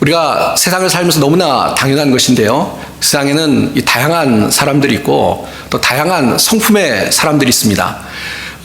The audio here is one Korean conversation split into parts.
우리가 세상을 살면서 너무나 당연한 것인데요. 세상에는 이 다양한 사람들이 있고 또 다양한 성품의 사람들이 있습니다.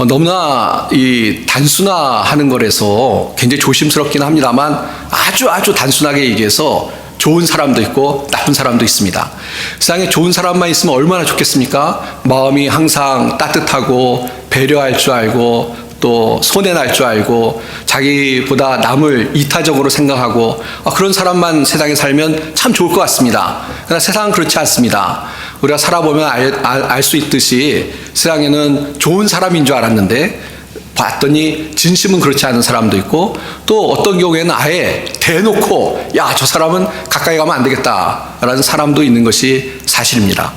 너무나 이 단순화하는 거라서 굉장히 조심스럽긴 합니다만 아주 단순하게 얘기해서 좋은 사람도 있고 나쁜 사람도 있습니다. 세상에 좋은 사람만 있으면 얼마나 좋겠습니까? 마음이 항상 따뜻하고 배려할 줄 알고 또 손해날 줄 알고 자기보다 남을 이타적으로 생각하고 그런 사람만 세상에 살면 참 좋을 것 같습니다. 그러나 세상은 그렇지 않습니다. 우리가 살아보면 알 수 있듯이 세상에는 좋은 사람인 줄 알았는데 봤더니 진심은 그렇지 않은 사람도 있고 또 어떤 경우에는 아예 대놓고 야, 저 사람은 가까이 가면 안 되겠다라는 사람도 있는 것이 사실입니다.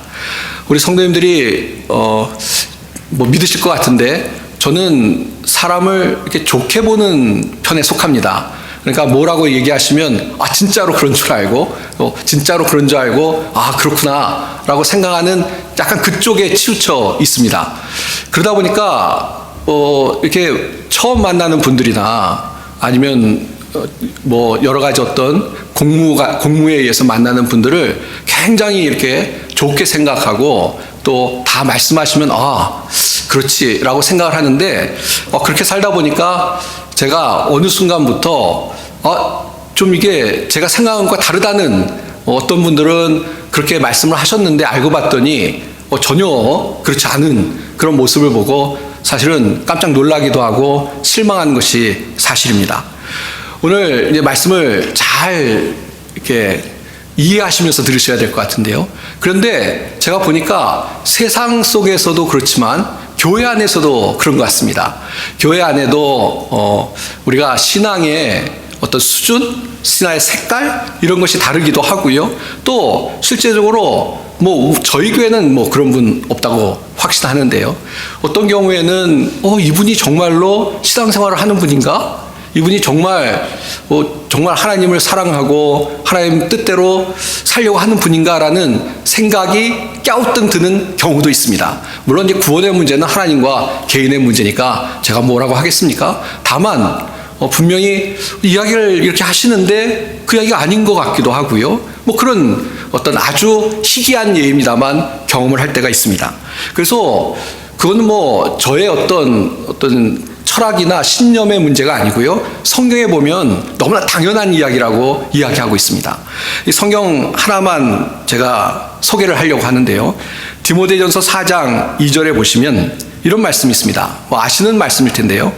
우리 성도님들이 뭐 믿으실 것 같은데 저는 사람을 이렇게 좋게 보는 편에 속합니다. 그러니까 뭐라고 얘기하시면 진짜로 그런 줄 알고 진짜로 그런 줄 알고 그렇구나 라고 생각하는 약간 그쪽에 치우쳐 있습니다. 그러다 보니까 이렇게 처음 만나는 분들이나 아니면 뭐 여러 가지 어떤 공무에 의해서 만나는 분들을 굉장히 이렇게 좋게 생각하고 또 다 말씀하시면 그렇지 라고 생각을 하는데 그렇게 살다 보니까 제가 어느 순간부터 좀 이게 제가 생각한 것과 다르다는 어떤 분들은 그렇게 말씀을 하셨는데 알고 봤더니 전혀 그렇지 않은 그런 모습을 보고 사실은 깜짝 놀라기도 하고 실망한 것이 사실입니다. 오늘 이제 말씀을 잘 이렇게 이해하시면서 들으셔야 될 것 같은데요. 그런데 제가 보니까 세상 속에서도 그렇지만 교회 안에서도 그런 것 같습니다. 교회 안에도 우리가 신앙의 어떤 수준, 신앙의 색깔 이런 것이 다르기도 하고요. 또 실제적으로 저희 교회는 그런 분 없다고 확신하는데요. 어떤 경우에는 이분이 정말로 신앙생활을 하는 분인가? 이분이 정말 하나님을 사랑하고 하나님 뜻대로 살려고 하는 분인가라는 생각이 갸우뚱 드는 경우도 있습니다. 물론 이제 구원의 문제는 하나님과 개인의 문제니까 제가 뭐라고 하겠습니까? 다만 분명히 이야기를 이렇게 하시는데 그 이야기가 아닌 것 같기도 하고요. 그런 어떤 아주 희귀한 예입니다만 경험을 할 때가 있습니다. 그래서 그건 저의 어떤 철학이나 신념의 문제가 아니고요. 성경에 보면 너무나 당연한 이야기라고 이야기하고 있습니다. 이 성경 하나만 제가 소개를 하려고 하는데요. 디모데전서 4장 2절에 보시면 이런 말씀이 있습니다. 아시는 말씀일 텐데요.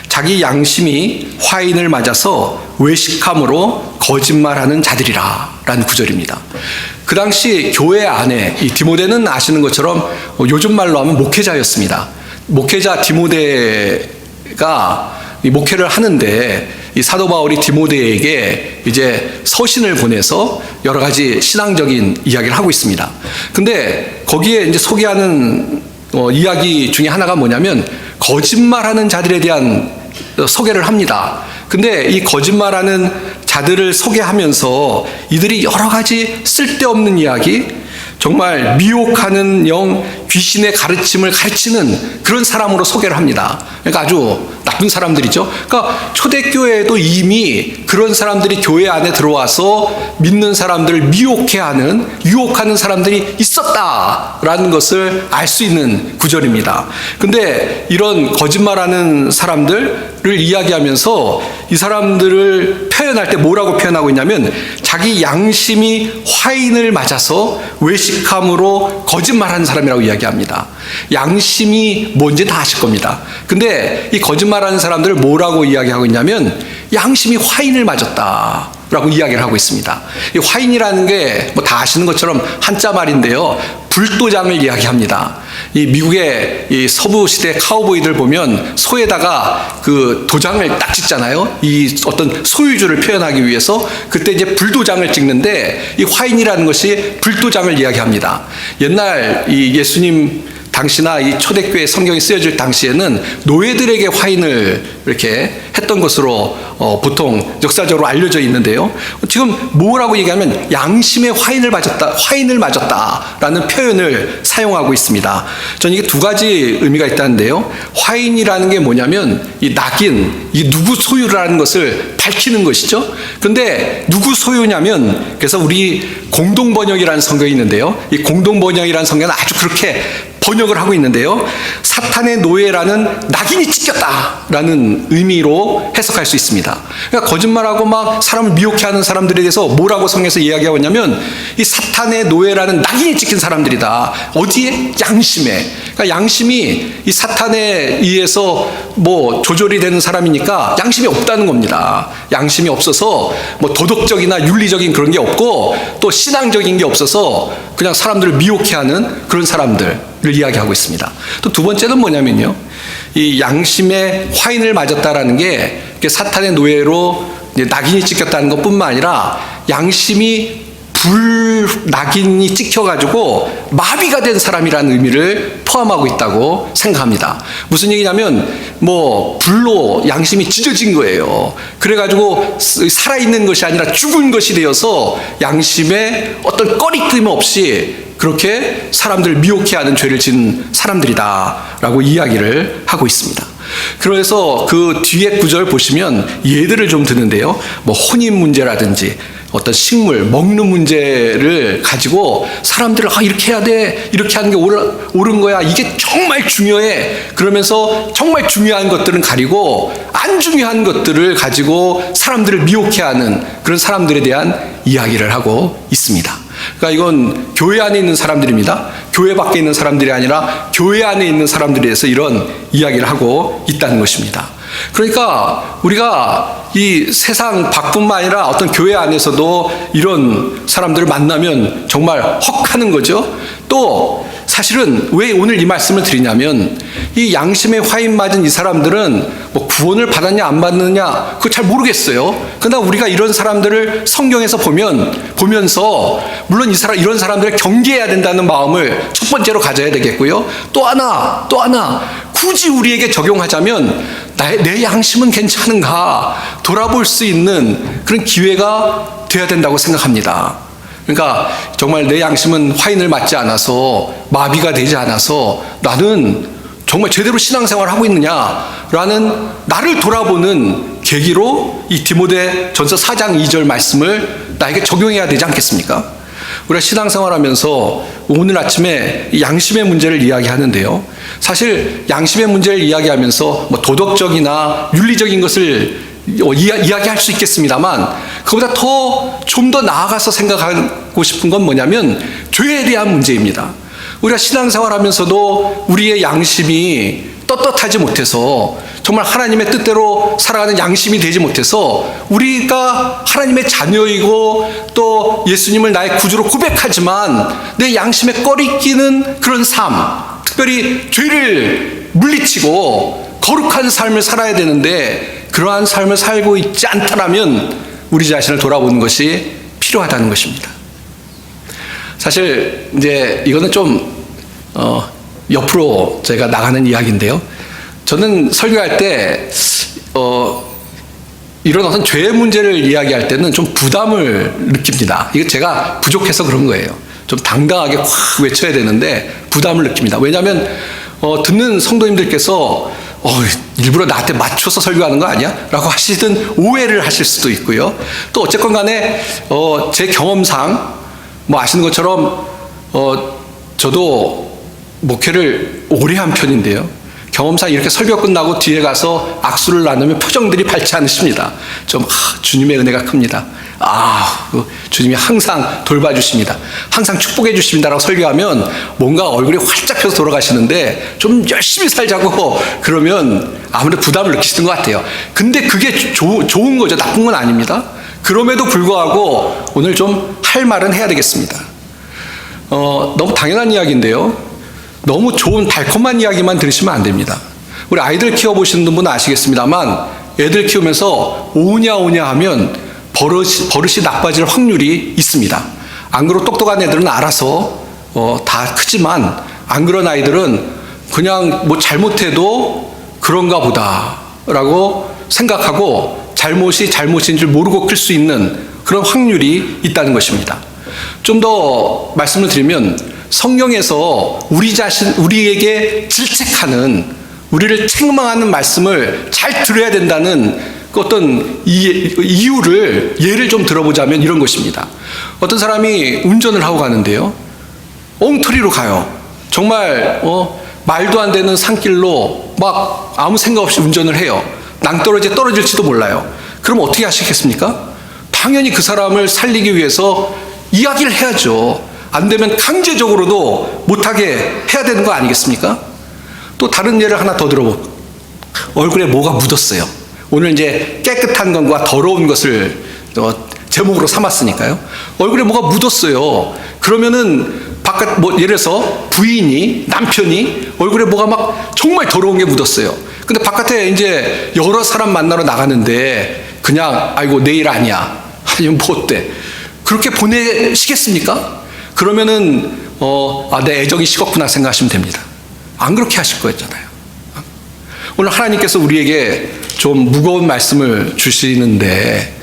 자기 양심이 화인을 맞아서 외식함으로 거짓말하는 자들이라 라는 구절입니다. 그 당시 교회 안에 이 디모데는 아시는 것처럼 요즘 말로 하면 목회자였습니다. 목회자 디모데가 이 목회를 하는데 이 사도 바울이 디모데에게 이제 서신을 보내서 여러 가지 신앙적인 이야기를 하고 있습니다. 근데 거기에 이제 소개하는 이야기 중에 하나가 뭐냐면 거짓말하는 자들에 대한 소개를 합니다. 근데 이 거짓말하는 자들을 소개하면서 이들이 여러 가지 쓸데없는 이야기, 정말 미혹하는 영, 귀신의 가르침을 가르치는 그런 사람으로 소개를 합니다. 그러니까 아주 나쁜 사람들이죠. 그러니까 초대교회에도 이미 그런 사람들이 교회 안에 들어와서 믿는 사람들을 미혹해 하는, 유혹하는 사람들이 있었다라는 것을 알 수 있는 구절입니다. 근데 이런 거짓말하는 사람들을 이야기하면서 이 사람들을 표현할 때 뭐라고 표현하고 있냐면 자기 양심이 화인을 맞아서 외식함으로 거짓말하는 사람이라고 이야기합니다. 양심이 뭔지 다 아실 겁니다. 근데 이 거짓말하는 사람들을 뭐라고 이야기하고 있냐면 양심이 화인을 맞았다 라고 이야기를 하고 있습니다. 이 화인이라는 게 다 아시는 것처럼 한자 말인데요. 불도장을 이야기합니다. 이 미국의 이 서부 시대 카우보이들 보면 소에다가 그 도장을 딱 찍잖아요. 이 어떤 소유주를 표현하기 위해서 그때 이제 불도장을 찍는데 이 화인이라는 것이 불도장을 이야기합니다. 옛날 이 예수님 당시나 이 초대교회 성경이 쓰여질 당시에는 노예들에게 화인을 이렇게 했던 것으로 보통 역사적으로 알려져 있는데요. 지금 뭐라고 얘기하면 양심의 화인을 맞았다라는 표현을 사용하고 있습니다. 저는 이게 두 가지 의미가 있다는데요. 화인이라는 게 뭐냐면 이 낙인, 이 누구 소유라는 것을 밝히는 것이죠. 그런데 누구 소유냐면, 그래서 우리 공동번역이라는 성경이 있는데요. 이 공동번역이라는 성경은 아주 그렇게 번역을 하고 있는데요. 사탄의 노예라는 낙인이 찍혔다라는 의미로 해석할 수 있습니다. 그러니까 거짓말하고 막 사람을 미혹해하는 사람들에 대해서 뭐라고 성경에서 이야기하고 있냐면 이 사탄의 노예라는 낙인이 찍힌 사람들이다. 어디에? 양심에. 그러니까 양심이 이 사탄에 의해서 뭐 조절이 되는 사람이니까 양심이 없다는 겁니다. 양심이 없어서 뭐 도덕적이나 윤리적인 그런 게 없고 또 신앙적인 게 없어서 그냥 사람들을 미혹해하는 그런 사람들을 이야기하고 있습니다. 또 두 번째는 뭐냐면요, 이 양심의 화인을 맞았다라는 게 사탄의 노예로 낙인이 찍혔다는 것뿐만 아니라 양심이 낙인이 찍혀가지고 마비가 된 사람이라는 의미를 포함하고 있다고 생각합니다. 무슨 얘기냐면 뭐 불로 양심이 찢어진 거예요. 그래가지고 살아있는 것이 아니라 죽은 것이 되어서 양심에 어떤 꺼리낌 없이 그렇게 사람들을 미혹해하는 죄를 지은 사람들이다라고 이야기를 하고 있습니다. 그래서 그 뒤에 구절 보시면 예들을 좀 드는데요. 뭐 혼인 문제라든지 어떤 식물, 먹는 문제를 가지고 사람들을 이렇게 해야 돼, 이렇게 하는 게 옳은 거야, 이게 정말 중요해, 그러면서 정말 중요한 것들은 가리고 안 중요한 것들을 가지고 사람들을 미혹해하는 그런 사람들에 대한 이야기를 하고 있습니다. 그러니까 이건 교회 안에 있는 사람들입니다. 교회 밖에 있는 사람들이 아니라 교회 안에 있는 사람들에 대해서 이런 이야기를 하고 있다는 것입니다. 그러니까 우리가 이 세상 밖뿐만 아니라 어떤 교회 안에서도 이런 사람들을 만나면 정말 헉하는 거죠. 또 사실은 왜 오늘 이 말씀을 드리냐면 이 양심의 화인 맞은 이 사람들은 뭐 구원을 받았냐 안 받느냐 그거 잘 모르겠어요. 그러나 우리가 이런 사람들을 성경에서 보면서 물론 이런 사람들을 경계해야 된다는 마음을 첫 번째로 가져야 되겠고요. 또 하나 굳이 우리에게 적용하자면 내 양심은 괜찮은가 돌아볼 수 있는 그런 기회가 돼야 된다고 생각합니다. 그러니까 정말 내 양심은 화인을 맞지 않아서 마비가 되지 않아서 나는 정말 제대로 신앙생활을 하고 있느냐라는 나를 돌아보는 계기로 이 디모데 전서 4장 2절 말씀을 나에게 적용해야 되지 않겠습니까? 우리가 신앙생활하면서 오늘 아침에 양심의 문제를 이야기하는데요. 사실 양심의 문제를 이야기하면서 뭐 도덕적이나 윤리적인 것을 이야기할 수 있겠습니다만 그보다 좀 더 나아가서 생각하고 싶은 건 뭐냐면 죄에 대한 문제입니다. 우리가 신앙생활하면서도 우리의 양심이 떳떳하지 못해서 정말 하나님의 뜻대로 살아가는 양심이 되지 못해서 우리가 하나님의 자녀이고 또 예수님을 나의 구주로 고백하지만 내 양심에 꺼리끼는 그런 삶, 특별히 죄를 물리치고 거룩한 삶을 살아야 되는데 그러한 삶을 살고 있지 않다라면 우리 자신을 돌아보는 것이 필요하다는 것입니다. 사실 이제 이거는 좀 옆으로 제가 나가는 이야기인데요. 저는 설교할 때 이런 어떤 죄의 문제를 이야기할 때는 좀 부담을 느낍니다. 이거 제가 부족해서 그런 거예요. 좀 당당하게 확 외쳐야 되는데 부담을 느낍니다. 왜냐하면 듣는 성도님들께서 일부러 나한테 맞춰서 설교하는 거 아니야? 라고 하시든 오해를 하실 수도 있고요. 또 어쨌건 간에 제 경험상 뭐 아시는 것처럼 저도 목회를 오래 한 편인데요. 경험상 이렇게 설교 끝나고 뒤에 가서 악수를 나누면 표정들이 밝지 않으십니다. 좀 주님의 은혜가 큽니다. 주님이 항상 돌봐주십니다. 항상 축복해 주십니다라고 설교하면 뭔가 얼굴이 활짝 펴서 돌아가시는데 좀 열심히 살자고 그러면 아무래도 부담을 느끼시는 것 같아요. 근데 그게 좋은 거죠. 나쁜 건 아닙니다. 그럼에도 불구하고 오늘 좀 할 말은 해야 되겠습니다. 너무 당연한 이야기인데요. 너무 좋은 달콤한 이야기만 들으시면 안 됩니다. 우리 아이들 키워보시는 분은 아시겠습니다만 애들 키우면서 오냐 하면 버릇이 나빠질 확률이 있습니다. 안 그래도 똑똑한 애들은 알아서 다 크지만 안 그런 아이들은 그냥 뭐 잘못해도 그런가 보다라고 생각하고 잘못이 잘못인 줄 모르고 클 수 있는 그런 확률이 있다는 것입니다. 좀 더 말씀을 드리면 성경에서 우리에게 질책하는, 우리를 책망하는 말씀을 잘 들어야 된다는 그 어떤 이유를, 예를 좀 들어보자면 이런 것입니다. 어떤 사람이 운전을 하고 가는데요, 엉터리로 가요. 정말 말도 안 되는 산길로 막 아무 생각 없이 운전을 해요. 낭떠러지에 떨어질지도 몰라요. 그럼 어떻게 하시겠습니까? 당연히 그 사람을 살리기 위해서 이야기를 해야죠. 안 되면 강제적으로도 못하게 해야 되는 거 아니겠습니까? 또 다른 예를 하나 더 들어볼게요. 얼굴에 뭐가 묻었어요. 오늘 이제 깨끗한 것과 더러운 것을 제목으로 삼았으니까요. 얼굴에 뭐가 묻었어요. 그러면은 바깥 예를 들어서 부인이, 남편이 얼굴에 뭐가 막 정말 더러운 게 묻었어요. 근데 바깥에 이제 여러 사람 만나러 나가는데 그냥 아이고 내일 아니야, 아니면 뭐 어때, 그렇게 보내시겠습니까? 그러면은 내 애정이 식었구나 생각하시면 됩니다. 안 그렇게 하실 거였잖아요. 오늘 하나님께서 우리에게 좀 무거운 말씀을 주시는데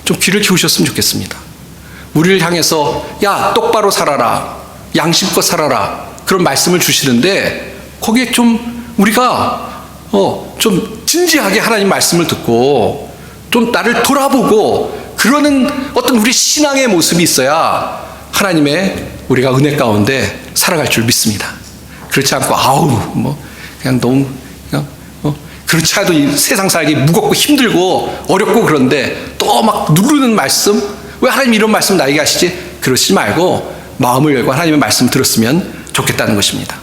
좀 귀를 키우셨으면 좋겠습니다. 우리를 향해서 야 똑바로 살아라, 양심껏 살아라, 그런 말씀을 주시는데 거기에 좀 우리가 좀 진지하게 하나님 말씀을 듣고 좀 나를 돌아보고 그러는 어떤 우리 신앙의 모습이 있어야 하나님의 우리가 은혜 가운데 살아갈 줄 믿습니다. 그렇지 않고 그냥 너무 그냥 그렇지 않아도 이 세상 살기 무겁고 힘들고 어렵고 그런데 또 막 누르는 말씀, 왜 하나님 이런 말씀 나에게 하시지? 그러시지 말고 마음을 열고 하나님의 말씀 들었으면 좋겠다는 것입니다.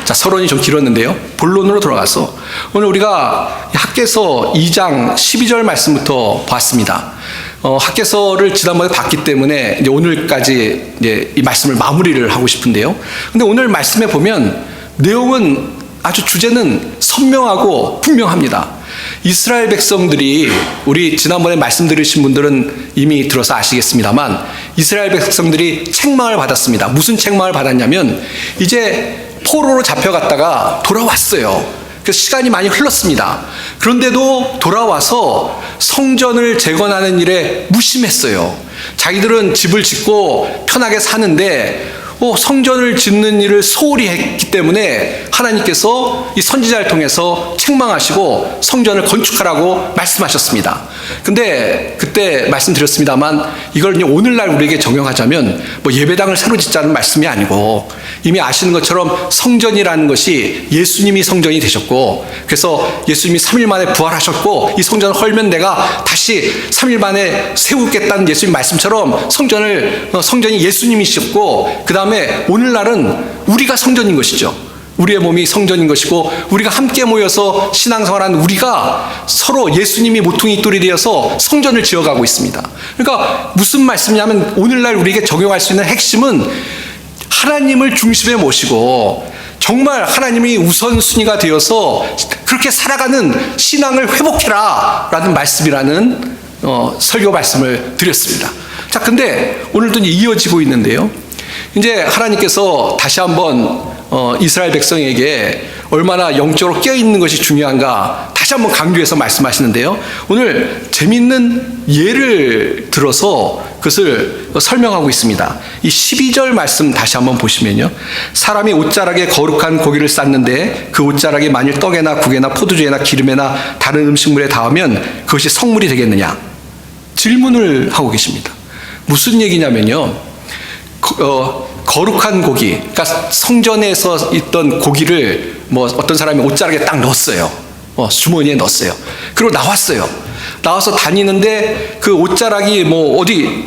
자, 서론이 좀 길었는데요, 본론으로 들어가서 오늘 우리가 학개서 2장 12절 말씀부터 봤습니다. 학개서를 지난번에 봤기 때문에 이제 오늘까지 이제 이 말씀을 마무리를 하고 싶은데요. 근데 오늘 말씀에 보면 내용은 아주 주제는 선명하고 분명합니다. 이스라엘 백성들이, 우리 지난번에 말씀 들으신 분들은 이미 들어서 아시겠습니다만, 이스라엘 백성들이 책망을 받았습니다. 무슨 책망을 받았냐면 이제 포로로 잡혀갔다가 돌아왔어요. 그래서 시간이 많이 흘렀습니다. 그런데도 돌아와서 성전을 재건하는 일에 무심했어요. 자기들은 집을 짓고 편하게 사는데 성전을 짓는 일을 소홀히 했기 때문에 하나님께서 이 선지자를 통해서 책망하시고 성전을 건축하라고 말씀하셨습니다. 근데 그때 말씀드렸습니다만 이걸 이제 오늘날 우리에게 적용하자면 예배당을 새로 짓자는 말씀이 아니고, 이미 아시는 것처럼 성전이라는 것이 예수님이 성전이 되셨고, 그래서 예수님이 3일 만에 부활하셨고 이 성전을 헐면 내가 다시 3일 만에 세우겠다는 예수님 말씀처럼 성전이 예수님이셨고, 그 다음에 오늘날은 우리가 성전인 것이죠. 우리의 몸이 성전인 것이고, 우리가 함께 모여서 신앙생활하는 우리가 서로 예수님이 모퉁이 돌이 되어서 성전을 지어가고 있습니다. 그러니까 무슨 말씀이냐면 오늘날 우리에게 적용할 수 있는 핵심은 하나님을 중심에 모시고 정말 하나님이 우선순위가 되어서 그렇게 살아가는 신앙을 회복해라 라는 말씀이라는 설교 말씀을 드렸습니다. 자, 근데 오늘도 이어지고 있는데요, 이제 하나님께서 다시 한번 이스라엘 백성에게 얼마나 영적으로 깨어있는 것이 중요한가 다시 한번 강조해서 말씀하시는데요, 오늘 재미있는 예를 들어서 그것을 설명하고 있습니다. 이 12절 말씀 다시 한번 보시면요, 사람이 옷자락에 거룩한 고기를 쌓는데 그 옷자락이 만일 떡에나 국에나 포도주에나 기름에나 다른 음식물에 닿으면 그것이 성물이 되겠느냐, 질문을 하고 계십니다. 무슨 얘기냐면요, 거룩한 고기, 그러니까 성전에서 있던 고기를 어떤 사람이 옷자락에 딱 넣었어요. 주머니에 넣었어요. 그리고 나와서 다니는데 그 옷자락이 어디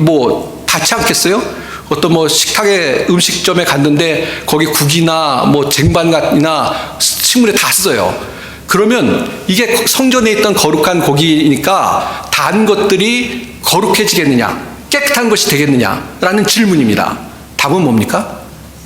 닿지 않겠어요? 어떤 식탁에 음식점에 갔는데 거기 국이나 쟁반이나 식물에 닿았어요. 그러면 이게 성전에 있던 거룩한 고기니까 닿은 것들이 거룩해지겠느냐, 깨끗한 것이 되겠느냐라는 질문입니다. 답은 뭡니까?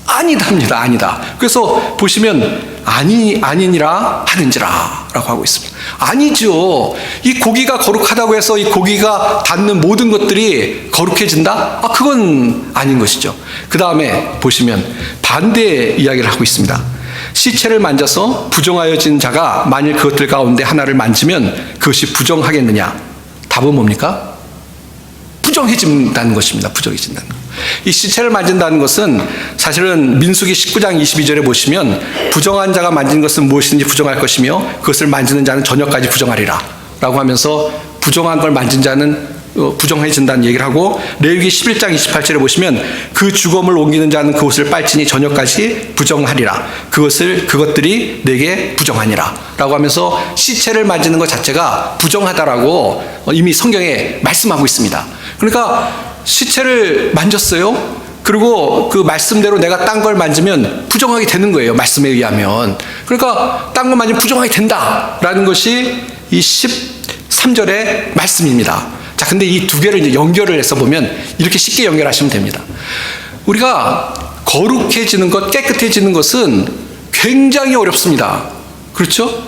아니답니다. 아니다. 그래서 보시면 아니니라 하는지라 라고 하고 있습니다. 아니죠. 이 고기가 거룩하다고 해서 이 고기가 닿는 모든 것들이 거룩해진다? 그건 아닌 것이죠. 그 다음에 보시면 반대 이야기를 하고 있습니다. 시체를 만져서 부정하여진 자가 만일 그것들 가운데 하나를 만지면 그것이 부정하겠느냐? 답은 뭡니까? 부정해진다는 것입니다. 부정해진다는 것. 이 시체를 만진다는 것은 사실은 민수기 19장 22절에 보시면 부정한 자가 만진 것은 무엇이든지 부정할 것이며 그것을 만지는 자는 저녁까지 부정하리라 라고 하면서 부정한 걸 만진 자는 부정해진다는 얘기를 하고, 레위기 11장 28절에 보시면 그 주검을 옮기는 자는 그 옷을 빨지니 저녁까지 부정하리라. 그것들이 내게 부정하니라 라고 하면서 시체를 만지는 것 자체가 부정하다라고 이미 성경에 말씀하고 있습니다. 그러니까 시체를 만졌어요. 그리고 그 말씀대로 내가 딴 걸 만지면 부정하게 되는 거예요. 말씀에 의하면. 그러니까 딴 걸 만지면 부정하게 된다라는 것이 이 13절의 말씀입니다. 자, 근데 이 두 개를 이제 연결을 해서 보면 이렇게 쉽게 연결하시면 됩니다. 우리가 거룩해지는 것, 깨끗해지는 것은 굉장히 어렵습니다. 그렇죠?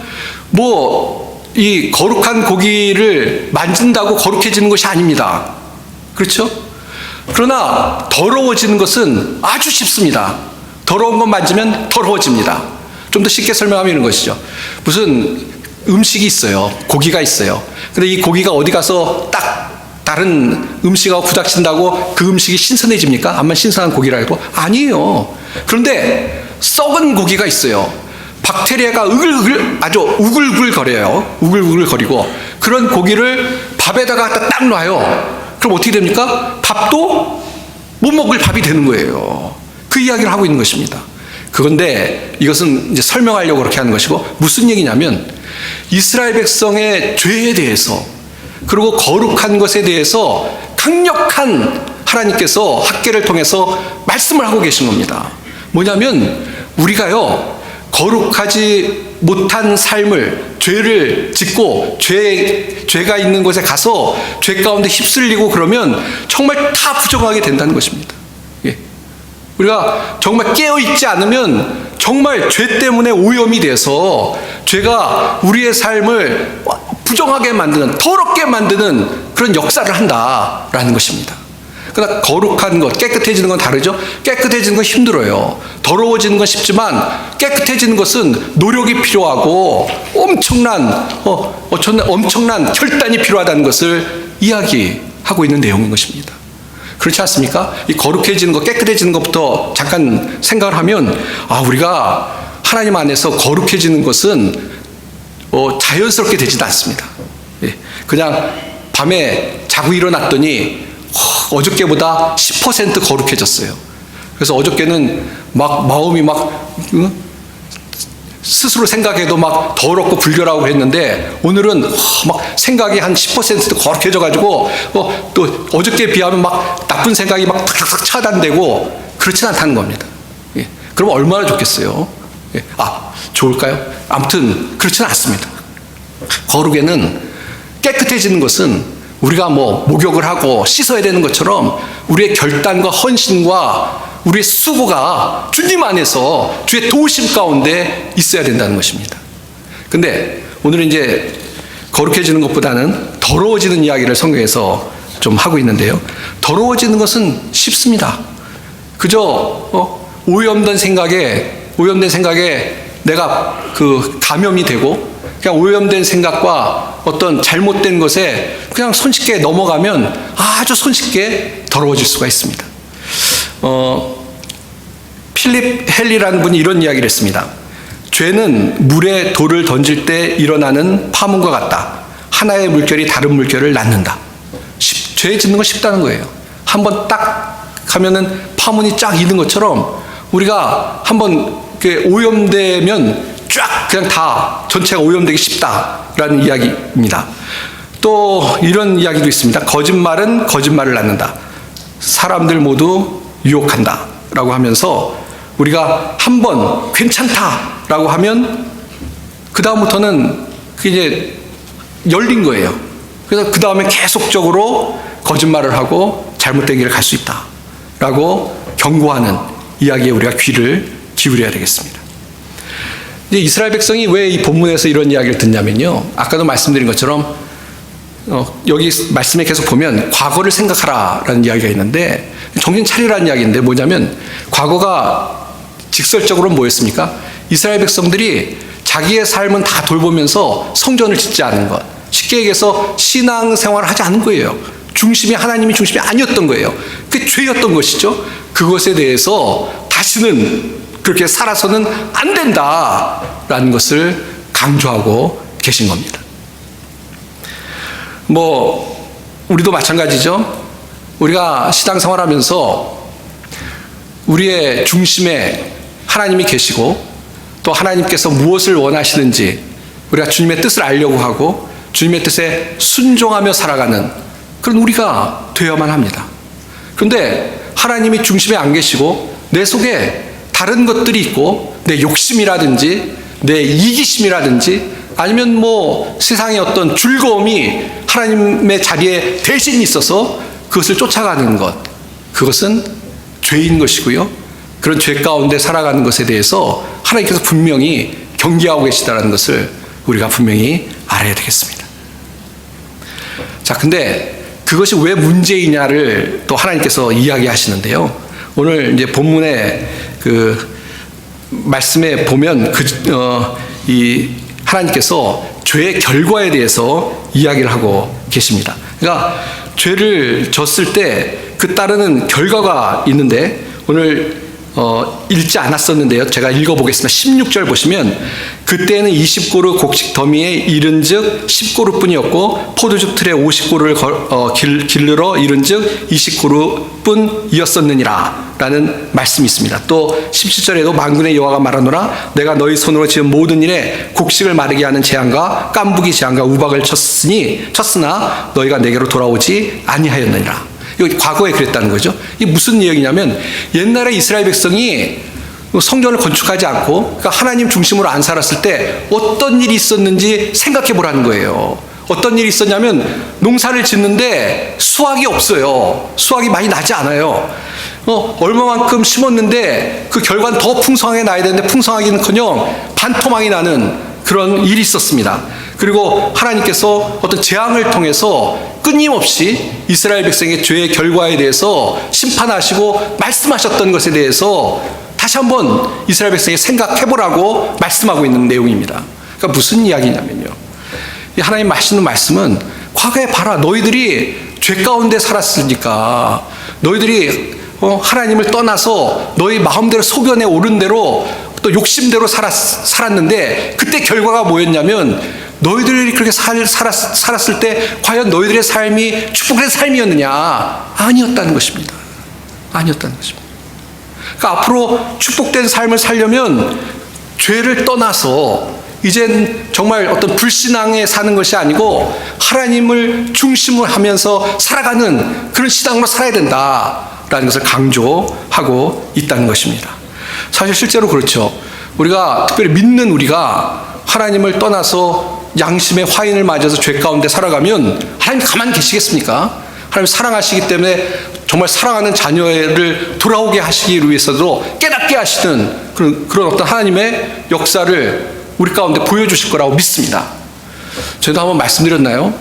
이 거룩한 고기를 만진다고 거룩해지는 것이 아닙니다. 그렇죠? 그러나 더러워지는 것은 아주 쉽습니다. 더러운 것 만지면 더러워집니다. 좀 더 쉽게 설명하면 이런 것이죠. 무슨 음식이 있어요. 고기가 있어요. 근데 이 고기가 어디 가서 딱 다른 음식하고 부닥친다고 그 음식이 신선해집니까? 암만 신선한 고기라 해도 아니에요. 그런데 썩은 고기가 있어요. 박테리아가 아주 우글우글거려요. 우글우글거리고 그런 고기를 밥에다가 갖다 딱 놔요. 그럼 어떻게 됩니까? 밥도 못 먹을 밥이 되는 거예요. 그 이야기를 하고 있는 것입니다. 그런데 이것은 이제 설명하려고 그렇게 하는 것이고, 무슨 얘기냐면 이스라엘 백성의 죄에 대해서 그리고 거룩한 것에 대해서 강력한 하나님께서 학계를 통해서 말씀을 하고 계신 겁니다. 뭐냐면 우리가요, 거룩하지 못한 삶을, 죄를 짓고 죄가 있는 곳에 가서 죄 가운데 휩쓸리고 그러면 정말 다 부정하게 된다는 것입니다. 예. 우리가 정말 깨어있지 않으면 정말 죄 때문에 오염이 돼서 죄가 우리의 삶을 부정하게 만드는, 더럽게 만드는 그런 역사를 한다라는 것입니다. 그러나 거룩한 것, 깨끗해지는 건 다르죠? 깨끗해지는 건 힘들어요. 더러워지는 건 쉽지만 깨끗해지는 것은 노력이 필요하고 엄청난 혈단이 필요하다는 것을 이야기하고 있는 내용인 것입니다. 그렇지 않습니까? 이 거룩해지는 것, 깨끗해지는 것부터 잠깐 생각을 하면, 우리가 하나님 안에서 거룩해지는 것은 자연스럽게 되지도 않습니다. 예. 그냥 밤에 자고 일어났더니 어저께보다 10% 거룩해졌어요. 그래서 어저께는 막 마음이 스스로 생각해도 막 더럽고 불결하고 그랬는데 오늘은 막 생각이 한 10% 거룩해져가지고 또 어저께에 비하면 막 나쁜 생각이 막 탁탁탁 차단되고 그렇진 않다는 겁니다. 예. 그럼 얼마나 좋겠어요? 예. 좋을까요? 아무튼 그렇지는 않습니다. 거룩에는 깨끗해지는 것은 우리가 목욕을 하고 씻어야 되는 것처럼 우리의 결단과 헌신과 우리의 수고가 주님 안에서 주의 도우심 가운데 있어야 된다는 것입니다. 근데 오늘은 이제 거룩해지는 것보다는 더러워지는 이야기를 성경에서 좀 하고 있는데요. 더러워지는 것은 쉽습니다. 그저 오염된 생각에 내가 감염이 되고 그냥 오염된 생각과 어떤 잘못된 것에 그냥 손쉽게 넘어가면 아주 손쉽게 더러워질 수가 있습니다. 필립 헨리라는 분이 이런 이야기를 했습니다. 죄는 물에 돌을 던질 때 일어나는 파문과 같다. 하나의 물결이 다른 물결을 낳는다. 죄 짓는 건 쉽다는 거예요. 한번 딱 하면은 파문이 쫙 있는 것처럼 우리가 한번 오염되면 쫙 그냥 다 전체가 오염되기 쉽다라는 이야기입니다. 또 이런 이야기도 있습니다. 거짓말은 거짓말을 낳는다. 사람들 모두 유혹한다 라고 하면서 우리가 한번 괜찮다라고 하면 그 다음부터는 이제 열린 거예요. 그래서 그 다음에 계속적으로 거짓말을 하고 잘못된 길을 갈 수 있다 라고 경고하는 이야기에 우리가 귀를 기울여야 되겠습니다. 이제 이스라엘 백성이 왜 이 본문에서 이런 이야기를 듣냐면요. 아까도 말씀드린 것처럼 여기 말씀에 계속 보면 과거를 생각하라라는 이야기가 있는데 정신 차리라는 이야기인데 뭐냐면 과거가 직설적으로 뭐였습니까? 이스라엘 백성들이 자기의 삶은 다 돌보면서 성전을 짓지 않은 것. 쉽게 얘기해서 신앙생활을 하지 않은 거예요. 중심이 하나님이 중심이 아니었던 거예요. 그게 죄였던 것이죠. 그것에 대해서 다시는 그렇게 살아서는 안 된다라는 것을 강조하고 계신 겁니다. 우리도 마찬가지죠. 우리가 신앙생활하면서 우리의 중심에 하나님이 계시고 또 하나님께서 무엇을 원하시는지 우리가 주님의 뜻을 알려고 하고 주님의 뜻에 순종하며 살아가는 그런 우리가 되어야만 합니다. 그런데 하나님이 중심에 안 계시고 내 속에 다른 것들이 있고 내 욕심이라든지 내 이기심이라든지 아니면 세상의 어떤 즐거움이 하나님의 자리에 대신 있어서 그것을 쫓아가는 것, 그것은 죄인 것이고요. 그런 죄 가운데 살아가는 것에 대해서 하나님께서 분명히 경계하고 계시다는 것을 우리가 분명히 알아야 되겠습니다. 자, 근데 그것이 왜 문제이냐를 또 하나님께서 이야기하시는데요. 오늘 이제 본문의 그 말씀에 보면 이 하나님께서 죄의 결과에 대해서 이야기를 하고 계십니다. 그러니까 죄를 졌을 때 그 따르는 결과가 있는데 오늘 읽지 않았었는데요. 제가 읽어보겠습니다. 16절 보시면 그때는 20고루 곡식 더미에 이른즉 10고루 뿐이었고 포도주 틀에 50고루를 길르러 이른즉 20고루 뿐이었었느니라 라는 말씀이 있습니다. 또 17절에도 만군의 여호와가 말하노라 내가 너희 손으로 지은 모든 일에 곡식을 마르게 하는 재앙과 깐부기 재앙과 우박을 쳤으나 너희가 내게로 돌아오지 아니하였느니라. 이거 과거에 그랬다는 거죠. 이게 무슨 얘기냐면 옛날에 이스라엘 백성이 성전을 건축하지 않고 그러니까 하나님 중심으로 안 살았을 때 어떤 일이 있었는지 생각해 보라는 거예요. 어떤 일이 있었냐면 농사를 짓는데 수확이 없어요. 수확이 많이 나지 않아요. 얼마만큼 심었는데 그 결과는 더 풍성하게 나야 되는데 풍성하기는커녕 반토막이 나는 그런 일이 있었습니다. 그리고 하나님께서 어떤 재앙을 통해서 끊임없이 이스라엘 백성의 죄의 결과에 대해서 심판하시고 말씀하셨던 것에 대해서 다시 한번 이스라엘 백성이 생각해보라고 말씀하고 있는 내용입니다. 그러니까 무슨 이야기냐면요. 하나님 하시는 말씀은 과거에 봐라. 너희들이 죄 가운데 살았으니까 너희들이 하나님을 떠나서 너희 마음대로 소견에 오른 대로 또 욕심대로 살았는데 그때 결과가 뭐였냐면 너희들이 그렇게 살았을 때 과연 너희들의 삶이 축복의 삶이었느냐? 아니었다는 것입니다. 아니었다는 것입니다. 그러니까 앞으로 축복된 삶을 살려면 죄를 떠나서 이젠 정말 어떤 불신앙에 사는 것이 아니고 하나님을 중심으로 하면서 살아가는 그런 신앙으로 살아야 된다라는 것을 강조하고 있다는 것입니다. 사실 실제로 그렇죠. 우리가 특별히 믿는 우리가 하나님을 떠나서 양심의 화인을 맞아서 죄 가운데 살아가면 하나님 가만히 계시겠습니까? 하나님 사랑하시기 때문에 정말 사랑하는 자녀를 돌아오게 하시기 위해서도 깨닫게 하시는 그런 어떤 하나님의 역사를 우리 가운데 보여주실 거라고 믿습니다. 저도 한번 말씀드렸나요?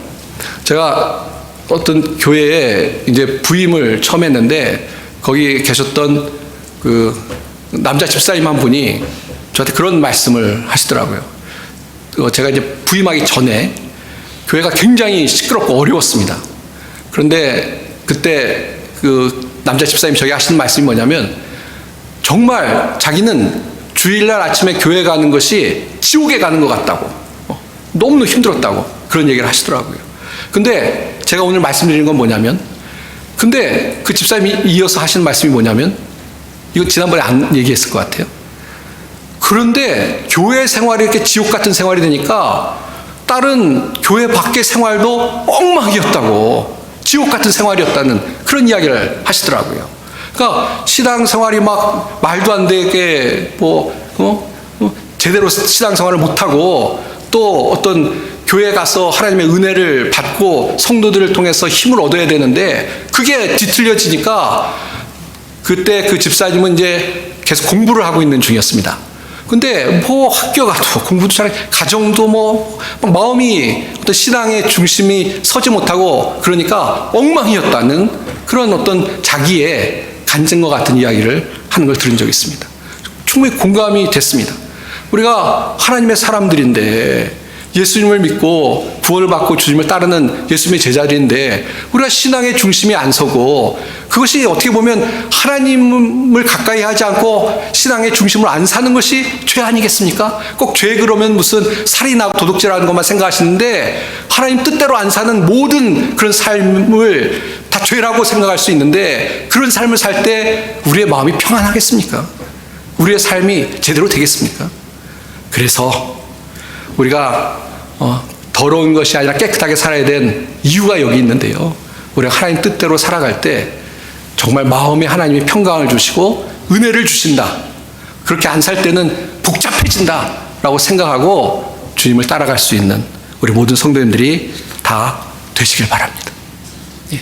제가 어떤 교회에 이제 부임을 처음 했는데 거기 계셨던 그 남자 집사님 한 분이 저한테 그런 말씀을 하시더라고요. 제가 이제 부임하기 전에 교회가 굉장히 시끄럽고 어려웠습니다. 그런데 그때 그 남자 집사님 저기 하시는 말씀이 뭐냐면 정말 자기는 주일날 아침에 교회 가는 것이 지옥에 가는 것 같다고 너무 힘들었다고 그런 얘기를 하시더라고요. 근데 제가 오늘 말씀드리는 건 뭐냐면 근데 그 집사님이 이어서 하시는 말씀이 뭐냐면 이거 지난번에 안 얘기했을 것 같아요. 그런데 교회 생활이 이렇게 지옥 같은 생활이 되니까 다른 교회 밖의 생활도 엉망이었다고 지옥 같은 생활이었다는 그런 이야기를 하시더라고요. 그러니까 신앙생활이 막 말도 안 되게 제대로 신앙생활을 못하고 또 어떤 교회 가서 하나님의 은혜를 받고 성도들을 통해서 힘을 얻어야 되는데 그게 뒤틀려지니까 그때 그 집사님은 이제 계속 공부를 하고 있는 중이었습니다. 근데 뭐 학교 가도 공부도 잘, 가정도 막 마음이 어떤 신앙의 중심이 서지 못하고 그러니까 엉망이었다는 그런 어떤 자기의 간증과 같은 이야기를 하는 걸 들은 적이 있습니다. 충분히 공감이 됐습니다. 우리가 하나님의 사람들인데 예수님을 믿고 구원을 받고 주님을 따르는 예수님의 제자들인데 우리가 신앙의 중심이 안 서고 그것이 어떻게 보면 하나님을 가까이 하지 않고 신앙의 중심을 안 사는 것이 죄 아니겠습니까? 꼭 죄 그러면 무슨 살인하고 도둑질하는 것만 생각하시는데 하나님 뜻대로 안 사는 모든 그런 삶을 다 죄라고 생각할 수 있는데 그런 삶을 살 때 우리의 마음이 평안하겠습니까? 우리의 삶이 제대로 되겠습니까? 그래서 우리가 더러운 것이 아니라 깨끗하게 살아야 된 이유가 여기 있는데요. 우리가 하나님 뜻대로 살아갈 때 정말 마음에 하나님이 평강을 주시고 은혜를 주신다. 그렇게 안 살 때는 복잡해진다 라고 생각하고 주님을 따라갈 수 있는 우리 모든 성도님들이 다 되시길 바랍니다. 예.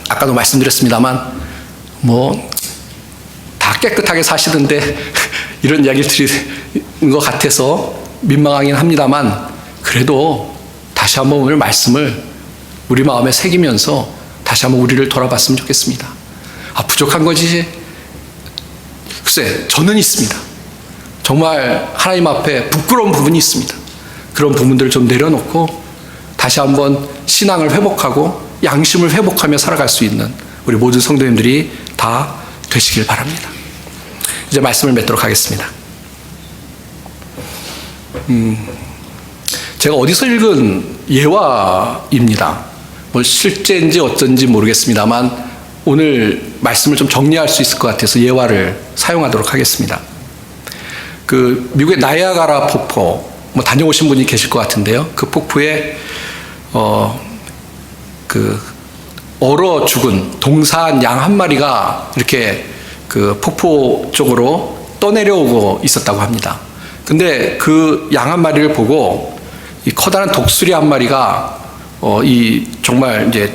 아까도 말씀드렸습니다만 다 깨끗하게 사시던데 이런 이야기를 드리는 것 같아서 민망하긴 합니다만 그래도 다시 한번 오늘 말씀을 우리 마음에 새기면서 다시 한번 우리를 돌아봤으면 좋겠습니다. 부족한 거지? 글쎄, 저는 있습니다. 정말 하나님 앞에 부끄러운 부분이 있습니다. 그런 부분들을 좀 내려놓고 다시 한번 신앙을 회복하고 양심을 회복하며 살아갈 수 있는 우리 모든 성도님들이 다 되시길 바랍니다. 이제 말씀을 맺도록 하겠습니다. 제가 어디서 읽은 예화입니다. 실제인지 어쩐지 모르겠습니다만 오늘 말씀을 좀 정리할 수 있을 것 같아서 예화를 사용하도록 하겠습니다. 미국의 나이아가라 폭포 다녀오신 분이 계실 것 같은데요. 그 폭포에 얼어 죽은 동사한 양 한 마리가 이렇게 그 폭포 쪽으로 떠내려오고 있었다고 합니다. 근데 그 양 한 마리를 보고 이 커다란 독수리 한 마리가 정말 이제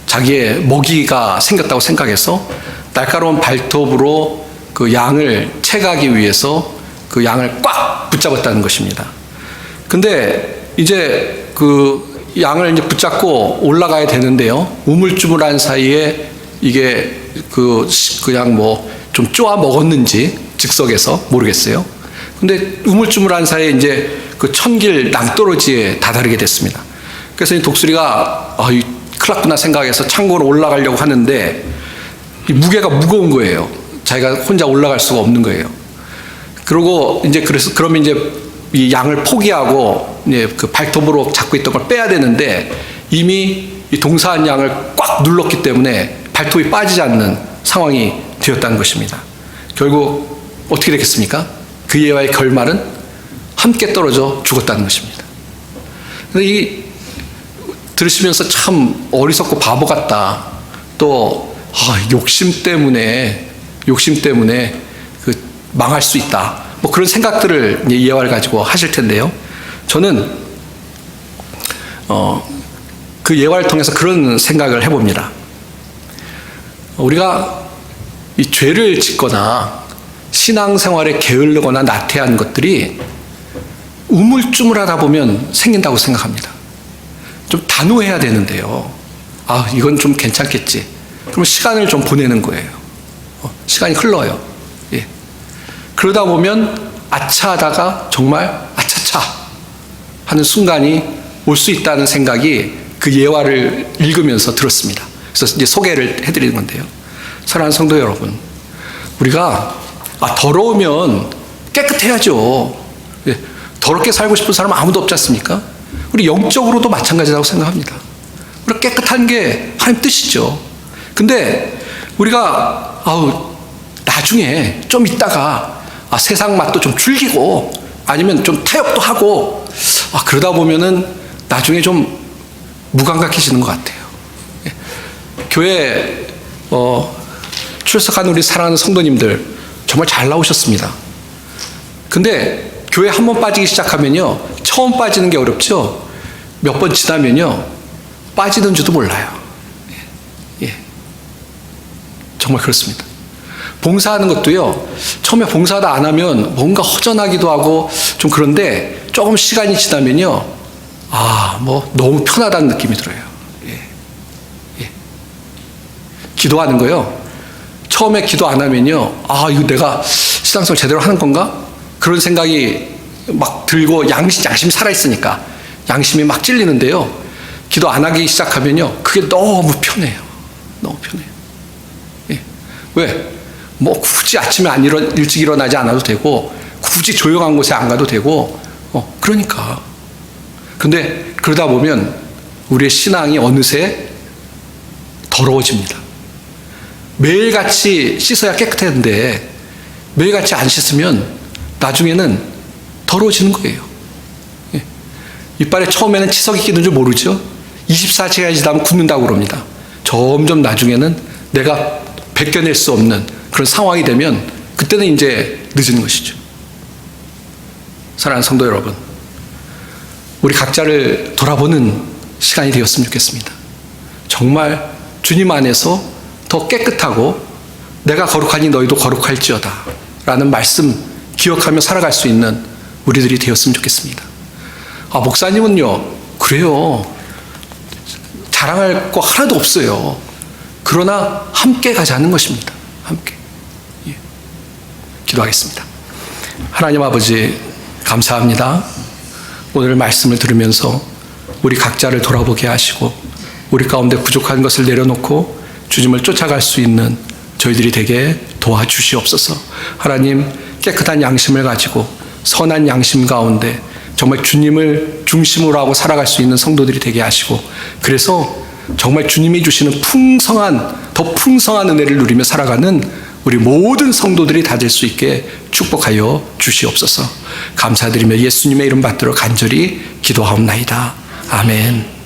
자기의 먹이가 생겼다고 생각해서 날카로운 발톱으로 그 양을 채가기 위해서 그 양을 꽉 붙잡았다는 것입니다. 근데 이제 그 양을 이제 붙잡고 올라가야 되는데요. 우물쭈물한 사이에 이게 그냥 좀 쪼아 먹었는지 즉석에서 모르겠어요. 근데 우물쭈물한 사이에 이제 그 천길 낭떠러지에 다다르게 됐습니다. 그래서 이 독수리가 큰일 났구나 생각해서 창고로 올라가려고 하는데 이 무게가 무거운 거예요. 자기가 혼자 올라갈 수가 없는 거예요. 그러고 그러면 이제 이 양을 포기하고 이제 그 발톱으로 잡고 있던 걸 빼야 되는데 이미 이 동사한 양을 꽉 눌렀기 때문에 발톱이 빠지지 않는 상황이 되었다는 것입니다. 결국 어떻게 되겠습니까? 그 예화의 결말은 함께 떨어져 죽었다는 것입니다. 근데 들으시면서 참 어리석고 바보 같다. 또 욕심 때문에 망할 수 있다. 그런 생각들을 예화를 가지고 하실 텐데요. 저는 그 예화를 통해서 그런 생각을 해봅니다. 우리가 이 죄를 짓거나 신앙생활에 게을르거나 나태한 것들이 우물쭈물하다 보면 생긴다고 생각합니다. 좀 단호해야 되는데요. 이건 좀 괜찮겠지. 그럼 시간을 좀 보내는 거예요. 시간이 흘러요. 예. 그러다 보면 아차하다가 정말 아차차 하는 순간이 올 수 있다는 생각이 그 예화를 읽으면서 들었습니다. 그래서 이제 소개를 해드리는 건데요. 사랑하는 성도 여러분, 우리가 더러우면 깨끗해야죠. 예. 더럽게 살고 싶은 사람은 아무도 없지 않습니까? 우리 영적으로도 마찬가지라고 생각합니다. 우리 깨끗한 게 하나님 뜻이죠. 근데 우리가 나중에 좀 있다가 세상 맛도 좀 즐기고 아니면 좀 타협도 하고 그러다 보면은 나중에 좀 무감각해지는 것 같아요. 예. 교회 출석한 우리 사랑하는 성도님들 정말 잘 나오셨습니다. 근데 교회 한 번 빠지기 시작하면요, 처음 빠지는 게 어렵죠. 몇 번 지나면요 빠지는지도 몰라요. 예. 정말 그렇습니다. 봉사하는 것도요, 처음에 봉사도 안 하면 뭔가 허전하기도 하고 좀 그런데 조금 시간이 지나면요, 너무 편하다는 느낌이 들어요. 예. 기도하는 거요, 처음에 기도 안 하면요, 이거 내가 신앙생활 제대로 하는 건가? 그런 생각이 막 들고 양심이 살아있으니까 양심이 막 찔리는데요, 기도 안 하기 시작하면요, 그게 너무 편해요. 너무 편해요. 예. 왜? 굳이 아침에 일찍 일어나지 않아도 되고, 굳이 조용한 곳에 안 가도 되고, 그러니까. 근데 그러다 보면 우리의 신앙이 어느새 더러워집니다. 매일같이 씻어야 깨끗했는데, 매일같이 안 씻으면 나중에는 더러워지는 거예요. 예. 이빨에 처음에는 치석이 끼는 줄 모르죠? 24시간이 지나면 굳는다고 그럽니다. 점점 나중에는 내가 벗겨낼 수 없는 그런 상황이 되면 그때는 이제 늦은 것이죠. 사랑하는 성도 여러분, 우리 각자를 돌아보는 시간이 되었으면 좋겠습니다. 정말 주님 안에서 더 깨끗하고 내가 거룩하니 너희도 거룩할지어다 라는 말씀 기억하며 살아갈 수 있는 우리들이 되었으면 좋겠습니다. 목사님은요, 그래요, 자랑할 거 하나도 없어요. 그러나 함께 가자는 것입니다. 함께. 예. 기도하겠습니다. 하나님 아버지, 감사합니다. 오늘 말씀을 들으면서 우리 각자를 돌아보게 하시고 우리 가운데 부족한 것을 내려놓고 주님을 쫓아갈 수 있는 저희들이 되게 도와주시옵소서. 하나님, 깨끗한 양심을 가지고 선한 양심 가운데 정말 주님을 중심으로 하고 살아갈 수 있는 성도들이 되게 하시고, 그래서 정말 주님이 주시는 더 풍성한 은혜를 누리며 살아가는 우리 모든 성도들이 다 될 수 있게 축복하여 주시옵소서. 감사드리며 예수님의 이름 받들어 간절히 기도하옵나이다. 아멘.